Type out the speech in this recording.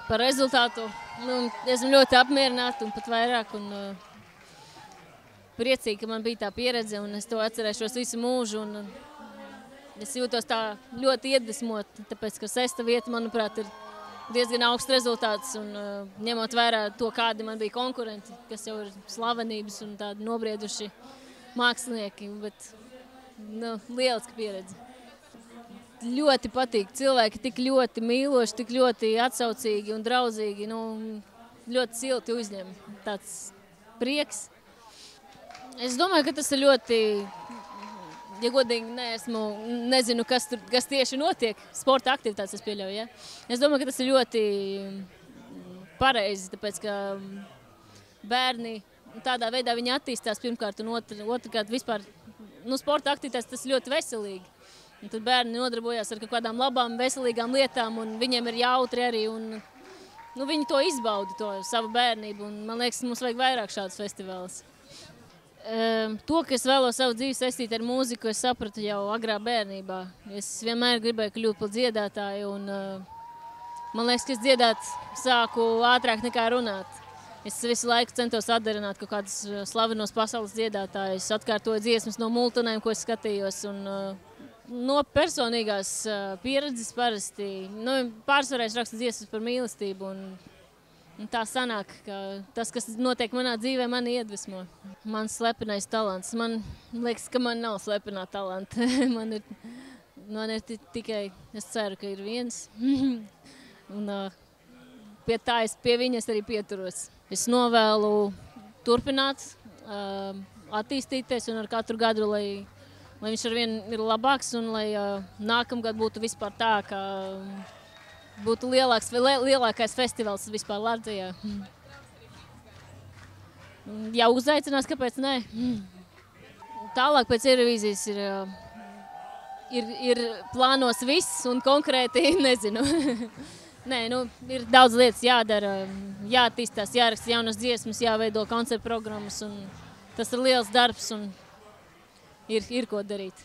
Par rezultātu esmu ļoti apmierināta un pat vairāk. Priecīgi, ka man bija tā pieredze un es to atcerēšos visu mūžu. Es jūtos tā ļoti iedvesmot, tāpēc, ka 6. vieta, manuprāt, ir diezgan augsts rezultāts. Ņemot vērā to, kādi man bija konkurenti, kas jau ir slavenības un tādi nobrieduši mākslinieki, bet lieliska pieredze. Ļoti patīk. Cilvēki tik ļoti mīloši, tik ļoti atsaucīgi un draudzīgi. Ļoti silti uzņem. Tāds prieks. Es domāju, ka tas ir ļoti, ja godīgi nezinu, kas tieši notiek. Sporta aktivitātes es pieļauju, ja? Es domāju, ka tas ir ļoti pareizi, tāpēc, ka bērni tādā veidā viņi attīstās pirmkārt un otrkārt vispār. Sporta aktivitātes tas ir ļoti veselīgi. Un tad bērni nodarbojās ar kaut kādām labām, veselīgām lietām, un viņiem ir jautri arī, un viņi to izbauda, to savu bērnību, un man liekas, mums vajag vairāk šādus festivālus. To, ka es vēlos savu dzīvi saistīt ar mūziku, es sapratu jau agrā bērnībā. Es vienmēr gribēju kļūt par dziedātāju, un man liekas, ka es dziedāt sāku ātrāk nekā runāt. Es visu laiku centos atdarināt kaut kādus slavenos pasaules dziedātājus, atkārtoju dziesmas no multinēm, ko es skatījos, un no personīgās pieredzes parasti, pārsvarā es rakstu dziesmas par mīlestību, un tā sanāk, ka tas, kas notiek manā dzīvē, mani iedvesmo. Mans slepenais talants. Man liekas, ka man nav slepenā talanta. Man ir tikai, es ceru, ka ir viens. Un pie viņas arī pieturos. Es novēlu turpināt, attīstīties un ar katru gadu, lai viņš arvien ir labāks un lai nākamgad būtu vispār tā, ka būtu lielākais festivāls vispār Latvijā. Ja uzaicinās, kāpēc nē? Tālāk pēc Eirovīzijas ir plānos viss un konkrēti nezinu. Nē, ir daudz lietas jādara, jāattīstās, jāraksta jaunas dziesmas, jāveido koncertu programmas, un tas ir liels darbs un ir ko darīt.